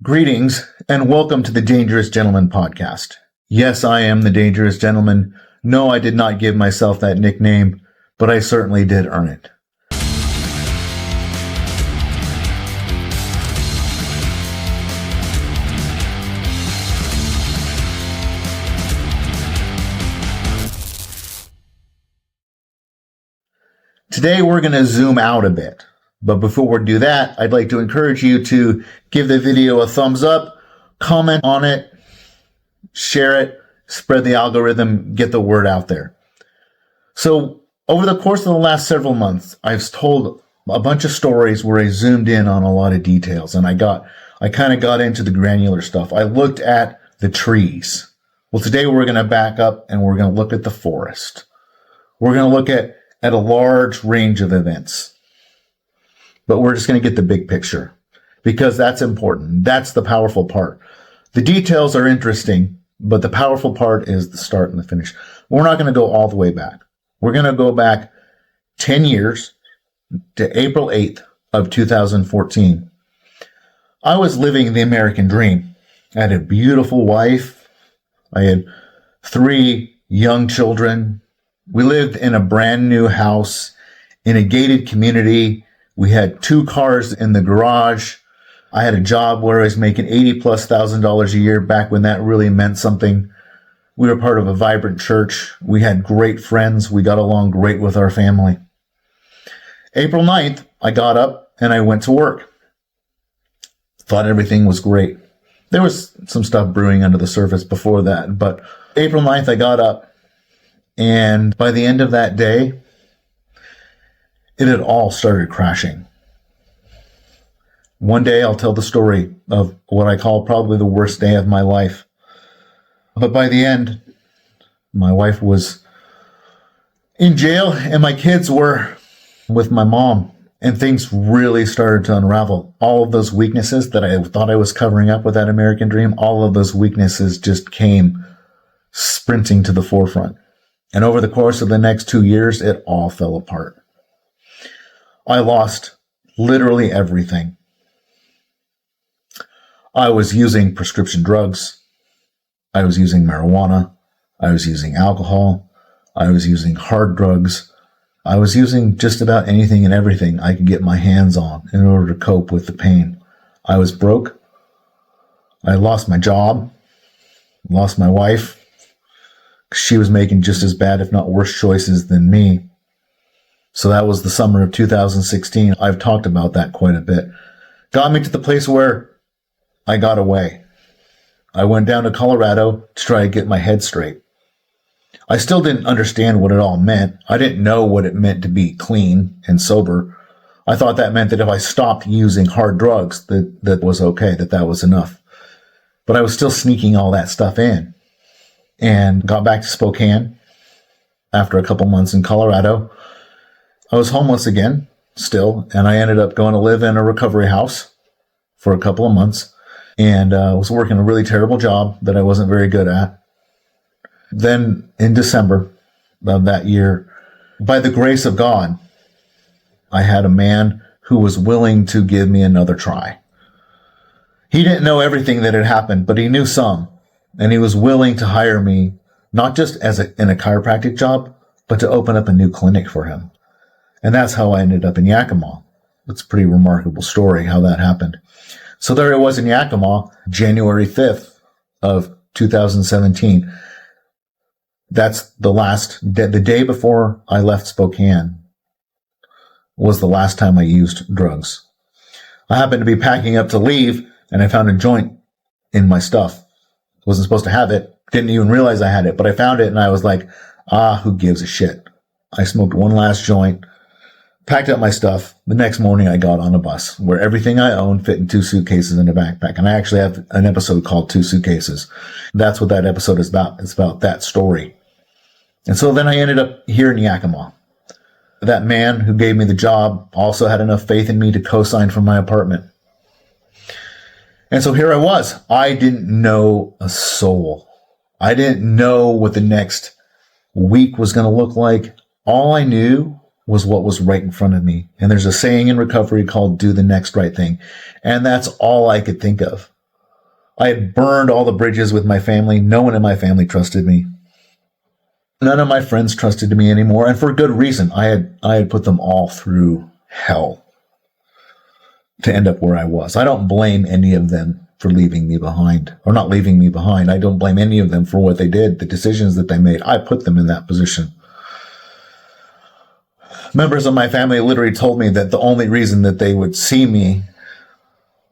Greetings and welcome to the Dangerous Gentleman podcast. Yes, I am the Dangerous Gentleman. No, I did not give myself that nickname, but I certainly did earn it. Today we're going to zoom out a bit. But before we do that, I'd like to encourage you to give the video a thumbs up, comment on it, share it, spread the algorithm, get the word out there. So over the course of the last several months, I've told a bunch of stories where I zoomed in on a lot of details and I kind of got into the granular stuff. I looked at the trees. Well, today we're going to back up and we're going to look at the forest. We're going to look at a large range of events. But we're just going to get the big picture because that's important. That's the powerful part. The details are interesting, but the powerful part is the start and the finish. We're not going to go all the way back. We're going to go back 10 years to April 8th of 2014. I was living the American dream. I had a beautiful wife. I had 3 young children. We lived in a brand new house in a gated community. We had 2 cars in the garage. I had a job where I was making $80,000+ a year back when that really meant something. We were part of a vibrant church. We had great friends. We got along great with our family. April 9th, I got up and I went to work. Thought everything was great. There was some stuff brewing under the surface before that, but April 9th, I got up, and by the end of that day, it had all started crashing. One day I'll tell the story of what I call probably the worst day of my life. But by the end, my wife was in jail and my kids were with my mom, and things really started to unravel. All of those weaknesses that I thought I was covering up with that American dream, all of those weaknesses just came sprinting to the forefront. And over the course of the next 2 years, it all fell apart. I lost literally everything. I was using prescription drugs. I was using marijuana. I was using alcohol. I was using hard drugs. I was using just about anything and everything I could get my hands on in order to cope with the pain. I was broke. I lost my job. Lost my wife. She was making just as bad, if not worse, choices than me. So that was the summer of 2016. I've talked about that quite a bit. Got me to the place where I got away. I went down to Colorado to try to get my head straight. I still didn't understand what it all meant. I didn't know what it meant to be clean and sober. I thought that meant that if I stopped using hard drugs, that was okay, that was enough. But I was still sneaking all that stuff in. And got back to Spokane after a couple months in Colorado. I was homeless again, still, and I ended up going to live in a recovery house for a couple of months, and was working a really terrible job that I wasn't very good at. Then in December of that year, by the grace of God, I had a man who was willing to give me another try. He didn't know everything that had happened, but he knew some, and he was willing to hire me, not just in a chiropractic job, but to open up a new clinic for him. And that's how I ended up in Yakima. It's a pretty remarkable story how that happened. So there I was in Yakima, January 5th of 2017. That's the day before I left Spokane was the last time I used drugs. I happened to be packing up to leave and I found a joint in my stuff. Wasn't supposed to have it. Didn't even realize I had it, but I found it and I was like, who gives a shit? I smoked one last joint. Packed up my stuff. The next morning I got on a bus where everything I owned fit in 2 suitcases in a backpack. And I actually have an episode called 2 Suitcases. That's what that episode is about. It's about that story. And so then I ended up here in Yakima. That man who gave me the job also had enough faith in me to co-sign for my apartment. And so here I was. I didn't know a soul. I didn't know what the next week was going to look like. All I knew was what was right in front of me. And there's a saying in recovery called do the next right thing. And that's all I could think of. I had burned all the bridges with my family. No one in my family trusted me. None of my friends trusted me anymore, and for good reason. I had put them all through hell to end up where I was. I don't blame any of them for leaving me behind, or not leaving me behind. I don't blame any of them for what they did, the decisions that they made. I put them in that position. Members of my family literally told me that the only reason that they would see me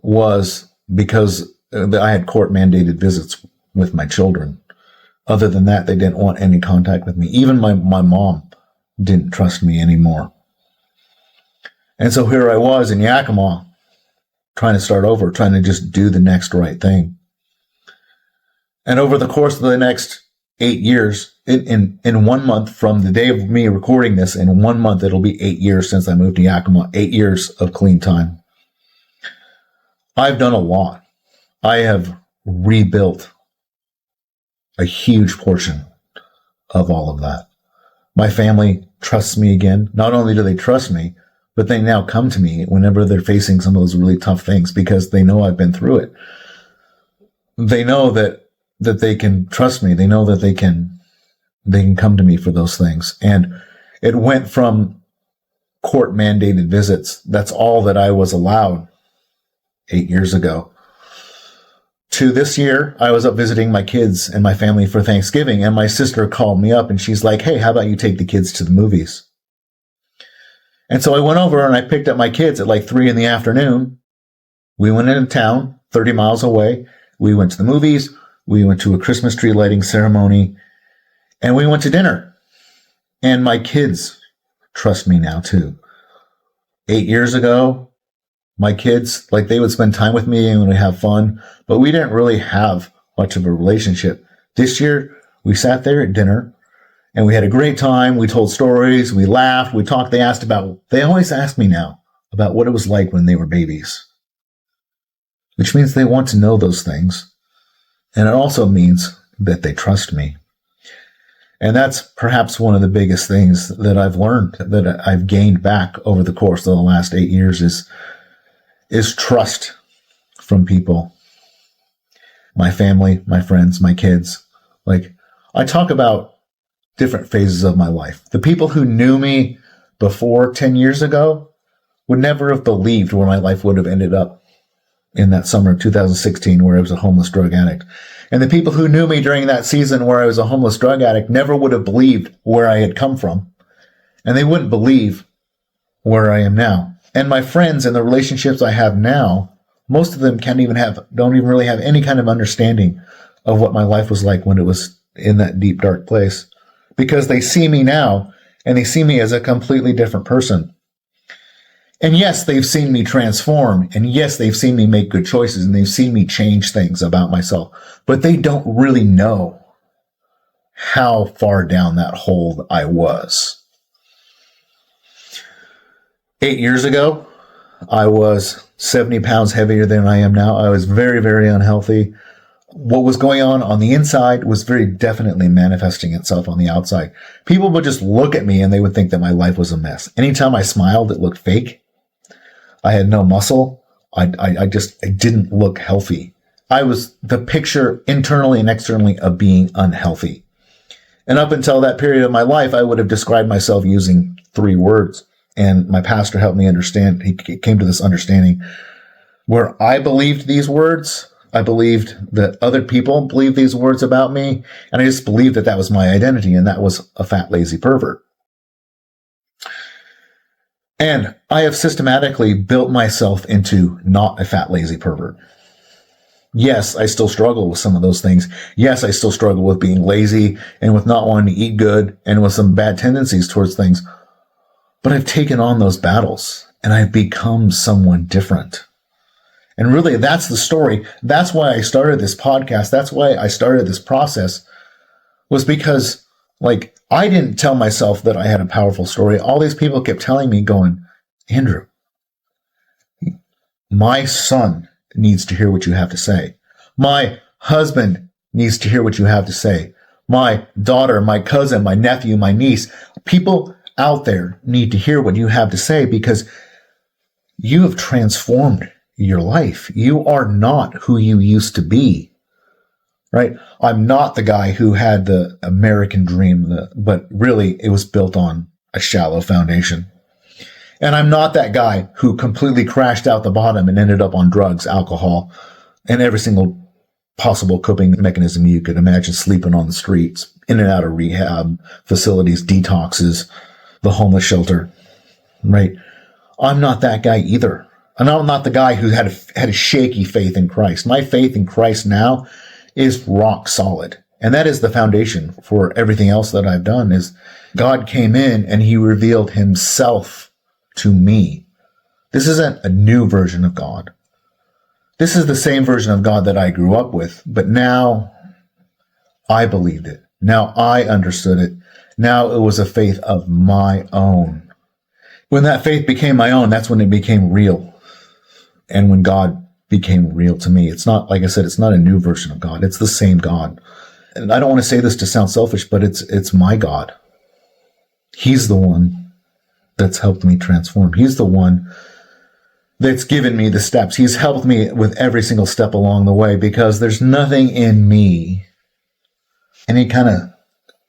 was because I had court-mandated visits with my children. Other than that, they didn't want any contact with me. Even my mom didn't trust me anymore. And so here I was in Yakima, trying to start over, trying to just do the next right thing. And over the course of the next 8 years, in 1 month from the day of me recording this, in 1 month, it'll be 8 years since I moved to Yakima, 8 years of clean time. I've done a lot. I have rebuilt a huge portion of all of that. My family trusts me again. Not only do they trust me, but they now come to me whenever they're facing some of those really tough things because they know I've been through it. They know that they can trust me. They know that they can come to me for those things. And it went from court mandated visits. That's all that I was allowed 8 years ago. To this year, I was up visiting my kids and my family for Thanksgiving, and my sister called me up and she's like, "Hey, how about you take the kids to the movies?" And so I went over and I picked up my kids at like 3 p.m. We went into town, 30 miles away. We went to the movies. We went to a Christmas tree lighting ceremony, and we went to dinner. And my kids trust me now too. 8 years ago, my kids, like, they would spend time with me and we'd have fun, but we didn't really have much of a relationship. This year, we sat there at dinner and we had a great time. We told stories, we laughed, we talked. They always ask me now about what it was like when they were babies, which means they want to know those things. And it also means that they trust me. And that's perhaps one of the biggest things that I've learned, that I've gained back over the course of the last 8 years is trust from people. My family, my friends, my kids. Like, I talk about different phases of my life. The people who knew me before 10 years ago would never have believed where my life would have ended up in that summer of 2016, where I was a homeless drug addict. And the people who knew me during that season where I was a homeless drug addict never would have believed where I had come from. And they wouldn't believe where I am now. And my friends and the relationships I have now, most of them don't even really have any kind of understanding of what my life was like when it was in that deep, dark place. Because they see me now, and they see me as a completely different person. And yes, they've seen me transform, and yes, they've seen me make good choices, and they've seen me change things about myself, but they don't really know how far down that hole I was. 8 years ago, I was 70 pounds heavier than I am now. I was very, very unhealthy. What was going on the inside was very definitely manifesting itself on the outside. People would just look at me and they would think that my life was a mess. Anytime I smiled, it looked fake. I had no muscle. I didn't look healthy. I was the picture internally and externally of being unhealthy. And up until that period of my life, I would have described myself using 3 words. And my pastor helped me understand. He came to this understanding where I believed these words. I believed that other people believed these words about me. And I just believed that that was my identity. And that was a fat, lazy pervert. And I have systematically built myself into not a fat, lazy pervert. Yes, I still struggle with some of those things. Yes, I still struggle with being lazy and with not wanting to eat good and with some bad tendencies towards things. But I've taken on those battles and I've become someone different. And really, that's the story. That's why I started this podcast. That's why I started this process, was because, like, I didn't tell myself that I had a powerful story. All these people kept telling me, going, "Andrew, my son needs to hear what you have to say. My husband needs to hear what you have to say. My daughter, my cousin, my nephew, my niece, people out there need to hear what you have to say, because you have transformed your life. You are not who you used to be, right? I'm not the guy who had the American dream, but really it was built on a shallow foundation. And I'm not that guy who completely crashed out the bottom and ended up on drugs, alcohol, and every single possible coping mechanism you could imagine, sleeping on the streets, in and out of rehab facilities, detoxes, the homeless shelter, right? I'm not that guy either. And I'm not the guy who had a shaky faith in Christ. My faith in Christ now is rock solid. And that is the foundation for everything else that I've done. Is God came in and he revealed himself to me. This isn't a new version of God. This is the same version of God that I grew up with, but now I believed it. Now I understood it. Now it was a faith of my own. When that faith became my own, that's when it became real. And when God became real to me, it's not, like I said, it's not a new version of God. It's the same God. And I don't want to say this to sound selfish, but it's my God. He's the one that's helped me transform. He's the one that's given me the steps. He's helped me with every single step along the way, because there's nothing in me, any kind of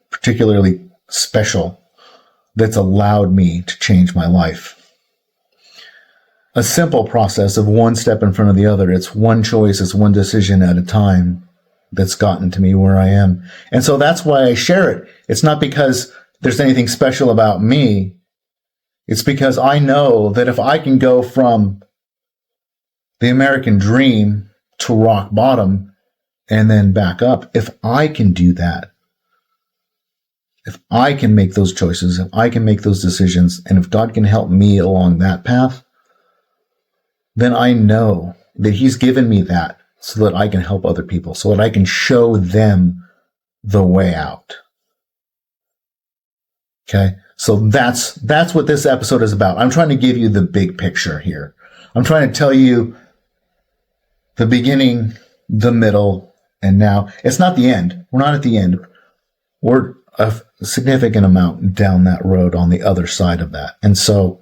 particularly special, that's allowed me to change my life. A simple process of one step in front of the other. It's one choice, it's one decision at a time that's gotten to me where I am. And so that's why I share it. It's not because there's anything special about me. It's because I know that if I can go from the American dream to rock bottom and then back up, if I can do that, if I can make those choices, if I can make those decisions, and if God can help me along that path, then I know that he's given me that so that I can help other people, so that I can show them the way out. Okay? So that's what this episode is about. I'm trying to give you the big picture here. I'm trying to tell you the beginning, the middle, and now. It's not the end. We're not at the end. We're a significant amount down that road on the other side of that. And so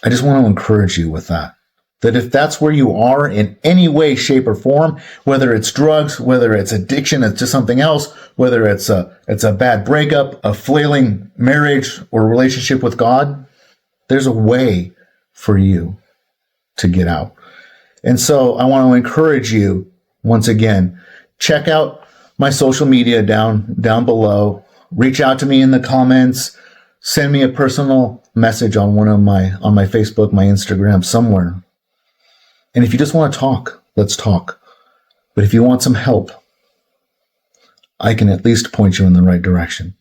I just want to encourage you with that. That if that's where you are in any way, shape, or form, whether it's drugs, whether it's addiction, it's just something else, whether it's a bad breakup, a flailing marriage or relationship with God, there's a way for you to get out. And so I want to encourage you, once again, check out my social media down below. Reach out to me in the comments. Send me a personal message on on my Facebook, my Instagram, somewhere. And if you just want to talk, let's talk. But if you want some help, I can at least point you in the right direction.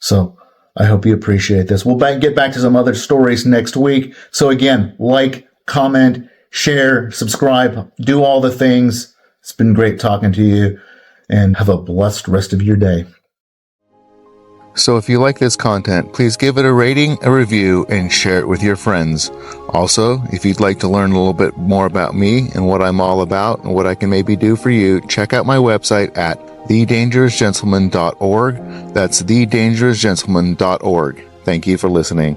So I hope you appreciate this. We'll get back to some other stories next week. So again, like, comment, share, subscribe, do all the things. It's been great talking to you, and have a blessed rest of your day. So if you like this content, please give it a rating, a review, and share it with your friends. Also, if you'd like to learn a little bit more about me and what I'm all about and what I can maybe do for you, check out my website at thedangerousgentleman.org. That's thedangerousgentleman.org. Thank you for listening.